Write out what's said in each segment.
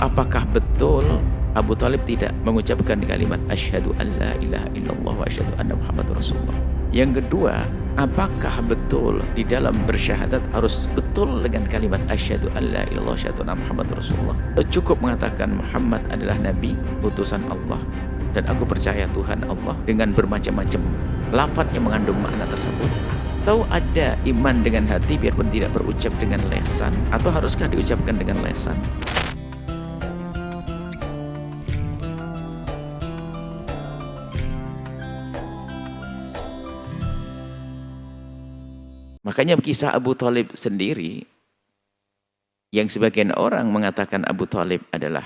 apakah betul Abu Thalib tidak mengucapkan kalimat asyhadu an la ilaha illallah wa asyhadu anna Muhammadur Rasulullah? Yang kedua, apakah betul di dalam bersyahadat harus betul dengan kalimat asyhadu an la ilaha illallah wa asyhadu anna Muhammadur Rasulullah? Atau cukup mengatakan Muhammad adalah nabi utusan Allah dan aku percaya Tuhan Allah dengan bermacam-macam lafaz yang mengandung makna tersebut? Atau ada iman dengan hati biarpun tidak berucap dengan lisan, atau haruskah diucapkan dengan lisan? Makanya kisah Abu Thalib sendiri, yang sebagian orang mengatakan Abu Thalib adalah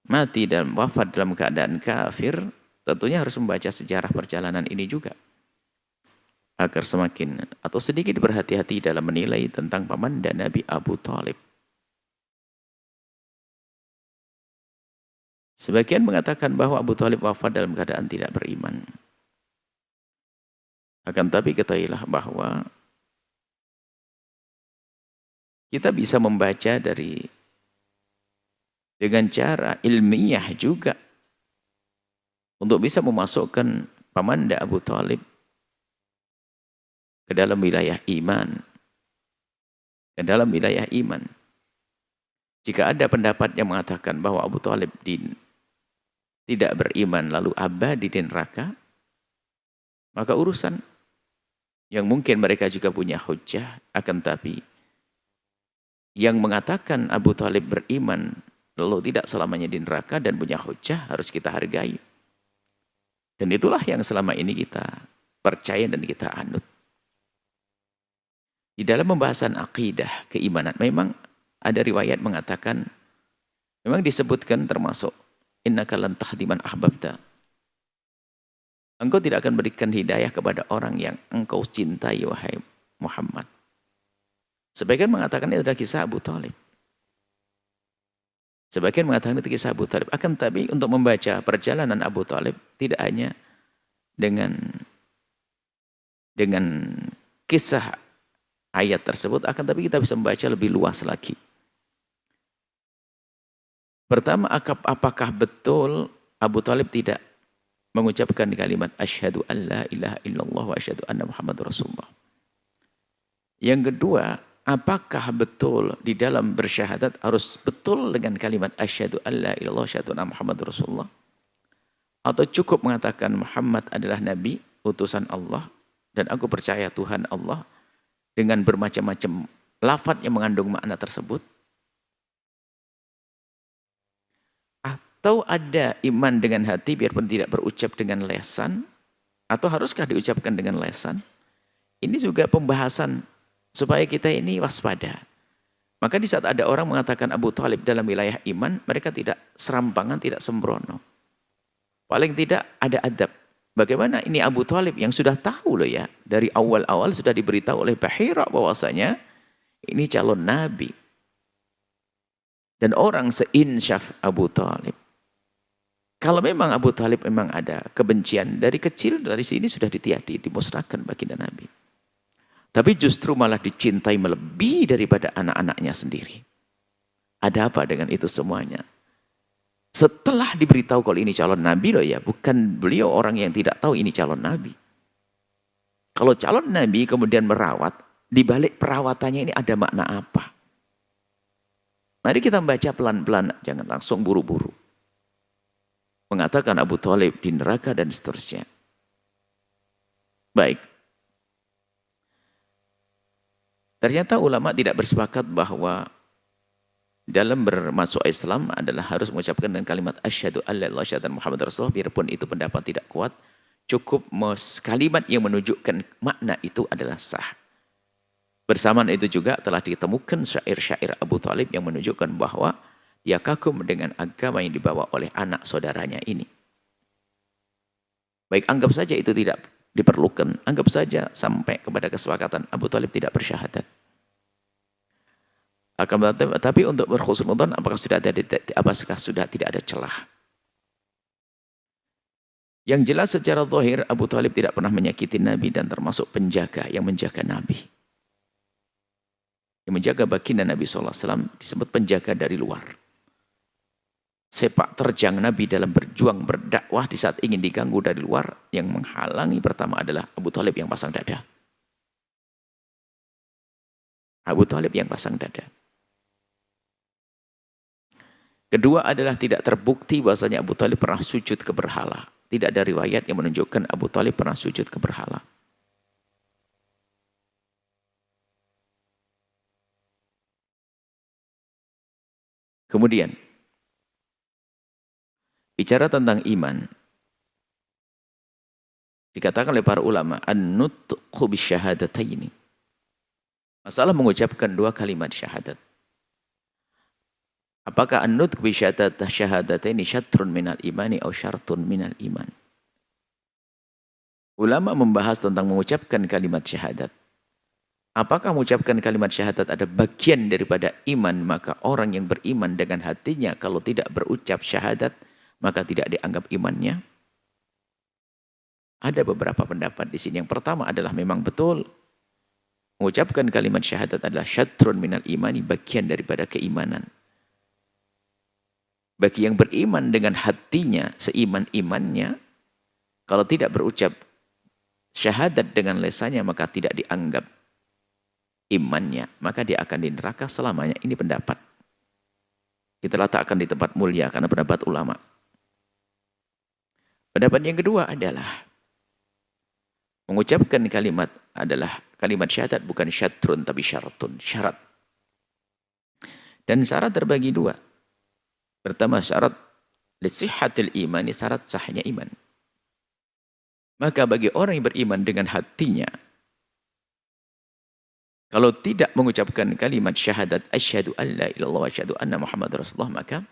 mati dan wafat dalam keadaan kafir, tentunya harus membaca sejarah perjalanan ini juga, agar semakin atau sedikit berhati-hati dalam menilai tentang paman dan Nabi Abu Thalib. Sebagian mengatakan bahwa Abu Thalib wafat dalam keadaan tidak beriman. Akan tapi ketahuilah bahwa kita bisa membaca dengan cara ilmiah juga untuk bisa memasukkan pamanda Abu Thalib ke dalam wilayah iman. Ke dalam wilayah iman. Jika ada pendapat yang mengatakan bahwa Abu Thalib tidak beriman lalu abadi di neraka, maka urusan yang mungkin mereka juga punya hujjah. Akan tapi yang mengatakan Abu Thalib beriman lalu tidak selamanya di neraka dan punya hujjah harus kita hargai. Dan itulah yang selama ini kita percaya dan kita anut. Di dalam pembahasan akidah keimanan memang ada riwayat mengatakan, memang disebutkan termasuk innaka lan tahdi man ahbabta. Engkau tidak akan berikan hidayah kepada orang yang engkau cintai, wahai Muhammad. Sebagian mengatakan itu adalah kisah Abu Thalib. Sebagian mengatakan itu kisah Abu Thalib. Akan tapi untuk membaca perjalanan Abu Thalib tidak hanya dengan kisah ayat tersebut, akan tapi kita bisa membaca lebih luas lagi. Pertama, apakah betul Abu Thalib tidak mengucapkan kalimat asyhadu an la ilaha illallah wa asyhadu anna Muhammadur Rasulullah? Yang kedua, apakah betul di dalam bersyahadat harus betul dengan kalimat asyhadu an la ilaha illallah wa asyhadu anna Muhammadur Rasulullah? Atau cukup mengatakan Muhammad adalah nabi utusan Allah dan aku percaya Tuhan Allah dengan bermacam-macam lafaz yang mengandung makna tersebut? Atau ada iman dengan hati biarpun tidak berucap dengan lisan, atau haruskah diucapkan dengan lisan? Ini juga pembahasan supaya kita ini waspada. Maka di saat ada orang mengatakan Abu Thalib dalam wilayah iman, mereka tidak serampangan, tidak sembrono. Paling tidak ada adab. Bagaimana ini Abu Thalib yang sudah tahu loh ya, dari awal-awal sudah diberitahu oleh Bahira bahwasanya ini calon nabi. Dan orang seinsyaf Abu Thalib. Kalau memang Abu Thalib memang ada kebencian dari kecil, dari sini sudah dimusnahkan baginda Nabi. Tapi justru malah dicintai melebihi daripada anak-anaknya sendiri. Ada apa dengan itu semuanya? Setelah diberitahu kalau ini calon Nabi loh ya, bukan beliau orang yang tidak tahu ini calon Nabi. Kalau calon Nabi kemudian merawat, di balik perawatannya ini ada makna apa? Mari kita membaca pelan-pelan, jangan langsung buru-buru. Mengatakan Abu Thalib di neraka dan seterusnya. Baik. Ternyata ulama tidak bersepakat bahwa dalam bermasuk Islam adalah harus mengucapkan dengan kalimat asyhadu an la ilaha illallah dan Muhammad Rasulullah, biarpun itu pendapat tidak kuat, cukup kalimat yang menunjukkan makna itu adalah sah. Bersamaan itu juga telah ditemukan syair-syair Abu Thalib yang menunjukkan bahwa dia kagum dengan agama yang dibawa oleh anak saudaranya ini. Baik, anggap saja itu tidak diperlukan. Anggap saja sampai kepada kesepakatan Abu Thalib tidak bersyahadat. Tapi untuk berhusnudzon, apakah sudah tidak ada celah? Yang jelas secara zahir Abu Thalib tidak pernah menyakiti Nabi dan termasuk penjaga yang menjaga Nabi. Yang menjaga baginda Nabi SAW disebut penjaga dari luar. sepak terjang Nabi dalam berjuang berdakwah di saat ingin diganggu dari luar, yang menghalangi pertama adalah Abu Thalib yang pasang dada. Abu Thalib yang pasang dada. Kedua adalah tidak terbukti bahwasanya Abu Thalib pernah sujud ke berhala. Tidak ada riwayat yang menunjukkan Abu Thalib pernah sujud ke berhala. Kemudian, bicara tentang iman, dikatakan oleh para ulama, an-nutqu bisyahadataini. Masalah mengucapkan dua kalimat syahadat. Apakah an-nutqu bisyahadataini syatrun minal imani atau syartun minal iman? Ulama membahas tentang mengucapkan kalimat syahadat. Apakah mengucapkan kalimat syahadat ada bagian daripada iman, maka orang yang beriman dengan hatinya kalau tidak berucap syahadat, maka tidak dianggap imannya? Ada beberapa pendapat di sini. Yang pertama adalah memang betul mengucapkan kalimat syahadat adalah syatrun minal imani, bagian daripada keimanan. Bagi yang beriman dengan hatinya, seiman-imannya, kalau tidak berucap syahadat dengan lesannya, maka tidak dianggap imannya, maka dia akan di neraka selamanya. Ini pendapat. Kita letakkan di tempat mulia karena pendapat ulama. Pendapat yang kedua adalah mengucapkan kalimat adalah kalimat syahadat bukan syatrun tapi syartun, syarat. Dan syarat terbagi dua. Pertama syarat lisihhatil imani, syarat sahnya iman. Maka bagi orang yang beriman dengan hatinya, kalau tidak mengucapkan kalimat syahadat asyhadu an la ilaha illallah wa asyhadu anna Muhammad Rasulullah, maka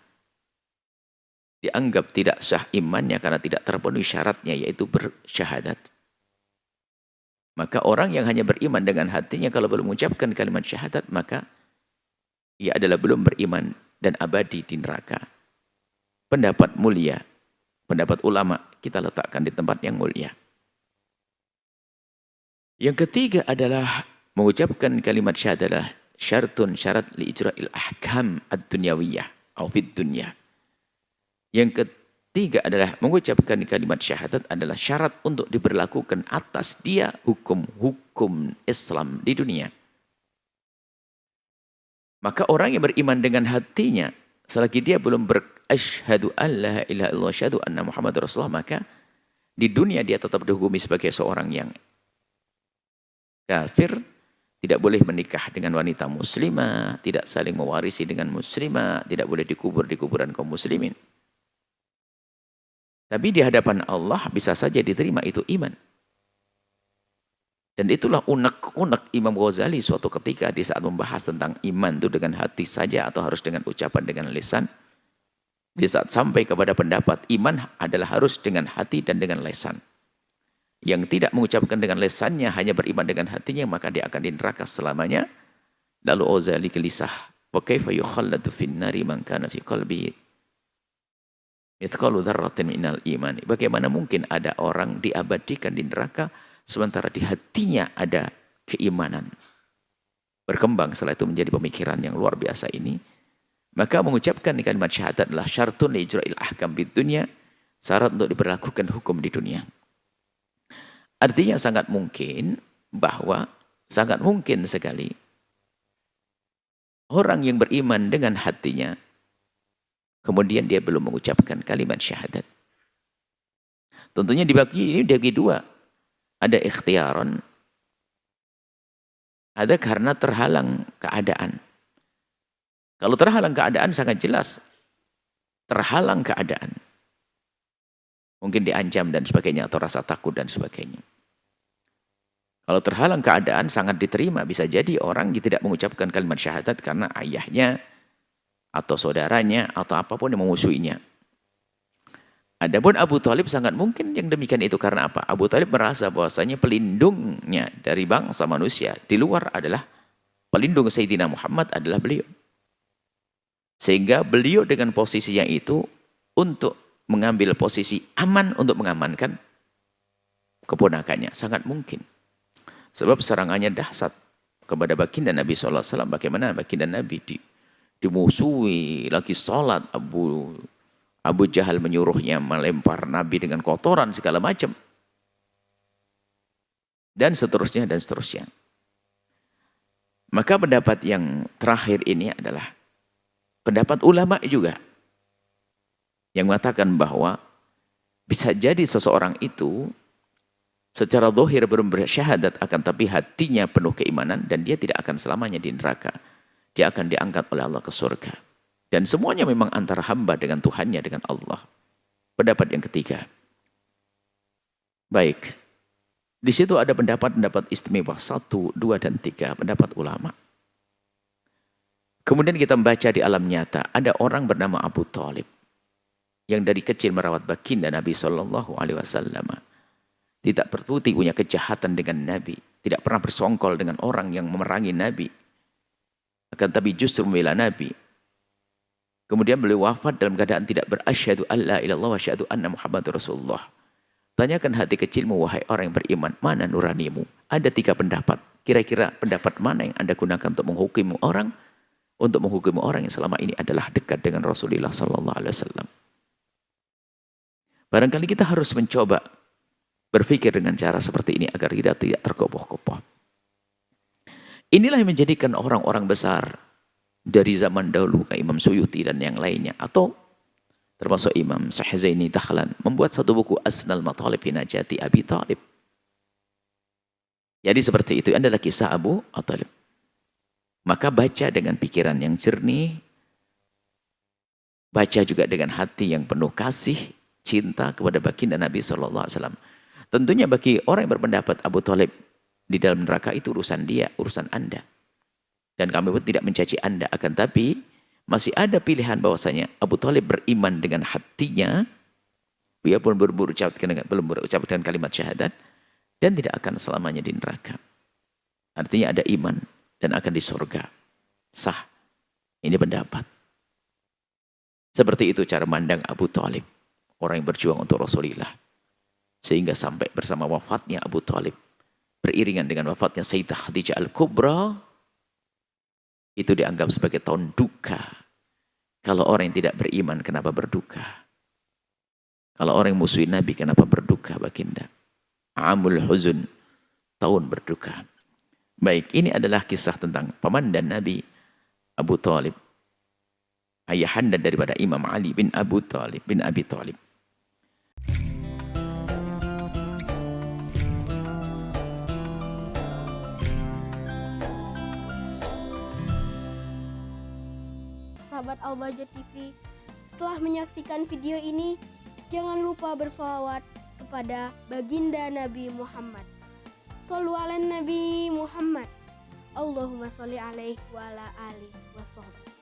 dianggap tidak sah imannya karena tidak terpenuhi syaratnya, yaitu bersyahadat. Maka orang yang hanya beriman dengan hatinya kalau belum mengucapkan kalimat syahadat, maka ia adalah belum beriman dan abadi di neraka. Pendapat mulia, pendapat ulama kita letakkan di tempat yang mulia. Yang ketiga adalah mengucapkan kalimat syahadat adalah syartun, syarat li ijra'il ahkam ad-dunyawiyah atau fid dunya. Yang ketiga adalah mengucapkan kalimat syahadat adalah syarat untuk diberlakukan atas dia hukum-hukum Islam di dunia. Maka orang yang beriman dengan hatinya, selagi dia belum berasyhadu an la ilaha illallah asyhadu anna Muhammad Rasulullah, maka di dunia dia tetap dihukumi sebagai seorang yang kafir, tidak boleh menikah dengan wanita muslimah, tidak saling mewarisi dengan muslimah, tidak boleh dikubur di kuburan kaum muslimin. Tapi di hadapan Allah bisa saja diterima itu iman. Dan itulah unek-unek Imam Ghazali suatu ketika di saat membahas tentang iman itu dengan hati saja atau harus dengan ucapan dengan lisan. Di saat sampai kepada pendapat iman adalah harus dengan hati dan dengan lisan. Yang tidak mengucapkan dengan lesannya, hanya beriman dengan hatinya, maka dia akan di neraka selamanya. Lalu Ghazali gelisah, wa kaifa yukhalladu fin nari man kana fi qalbihi mithqalu dzarratin minal iman. Bagaimana mungkin ada orang diabadikan di neraka sementara di hatinya ada keimanan? Berkembang setelah itu menjadi pemikiran yang luar biasa ini. Maka mengucapkan kalimat syahadat adalah syartun li ijra'il ahkam bid dunya, syarat untuk diberlakukan hukum di dunia. Artinya sangat mungkin bahwa sangat mungkin sekali orang yang beriman dengan hatinya kemudian dia belum mengucapkan kalimat syahadat. Tentunya dibagi dua. Ada ikhtiaran, ada karena terhalang keadaan. Kalau terhalang keadaan sangat jelas. Terhalang keadaan. Mungkin diancam dan sebagainya atau rasa takut dan sebagainya. Kalau terhalang keadaan sangat diterima. Bisa jadi orang yang tidak mengucapkan kalimat syahadat karena ayahnya atau saudaranya atau apapun yang memusuhinya. Adapun Abu Thalib sangat mungkin yang demikian itu karena apa? Abu Thalib merasa bahwasanya pelindungnya dari bangsa manusia di luar adalah pelindung Sayyidina Muhammad adalah beliau. Sehingga beliau dengan posisinya itu untuk mengambil posisi aman untuk mengamankan keponakannya. Sangat mungkin. Sebab serangannya dahsyat kepada baginda Nabi SAW. Bagaimana baginda Nabi dimusuhi, lagi sholat Abu Abu Jahal menyuruhnya melempar Nabi dengan kotoran segala macam. Dan seterusnya dan seterusnya. Maka pendapat yang terakhir ini adalah pendapat ulama juga. Yang mengatakan bahwa bisa jadi seseorang itu secara zahir belum bersyahadat, akan tapi hatinya penuh keimanan dan dia tidak akan selamanya di neraka. Dia akan diangkat oleh Allah ke surga. Dan semuanya memang antara hamba dengan Tuhannya, dengan Allah. Pendapat yang ketiga. Baik. Di situ ada pendapat-pendapat istimewa 1, 2, dan 3. Pendapat ulama. Kemudian kita membaca di alam nyata. Ada orang bernama Abu Thalib. Yang dari kecil merawat baginda Nabi SAW. Tidak bertuti punya kejahatan dengan Nabi. Tidak pernah bersongkol dengan orang yang memerangi Nabi. Akan tapi justru membela Nabi. Kemudian beliau wafat dalam keadaan tidak berasyhadu alla ilallah wa asyhadu anna Muhammadur Rasulullah. Tanyakan hati kecilmu wahai orang yang beriman, mana nuranimu? Ada 3 pendapat. Kira-kira pendapat mana yang Anda gunakan untuk menghukum orang? Untuk menghukum orang yang selama ini adalah dekat dengan Rasulullah SAW. Barangkali kita harus mencoba berpikir dengan cara seperti ini agar kita tidak tergopoh-gopoh. Inilah yang menjadikan orang-orang besar dari zaman dahulu kayak Imam Suyuti dan yang lainnya, atau termasuk Imam Sahzaini Dahlan, membuat satu buku Asnal Matalib fi Najati Abi Thalib. Jadi seperti itu adalah kisah Abu Thalib. Maka baca dengan pikiran yang jernih, baca juga dengan hati yang penuh kasih, cinta kepada baginda Nabi SAW. Tentunya bagi orang yang berpendapat Abu Thalib di dalam neraka itu urusan dia, urusan Anda. Dan kami pun tidak mencaci Anda, akan tapi masih ada pilihan bahwasanya Abu Thalib beriman dengan hatinya, biarpun belum berucapkan kalimat syahadat, dan tidak akan selamanya di neraka. Artinya ada iman dan akan di surga. Sah. Ini pendapat. Seperti itu cara mandang Abu Thalib, orang yang berjuang untuk Rasulullah. Sehingga sampai bersama wafatnya Abu Thalib, beriringan dengan wafatnya Sayyidah Khadijah Al-Kubra, itu dianggap sebagai tahun duka. Kalau orang yang tidak beriman, kenapa berduka? Kalau orang yang musuhin Nabi, kenapa berduka baginda? Amul huzun, tahun berduka. Baik, ini adalah kisah tentang paman dan Nabi Abu Thalib, ayahanda daripada Imam Ali bin Abi Thalib. Sahabat Al-Bahjah TV, setelah menyaksikan video ini, jangan lupa bersolawat kepada baginda Nabi Muhammad. Shollu ala Nabi Muhammad. Allahumma sholli alaihi wa ala alihi wa sahbihi.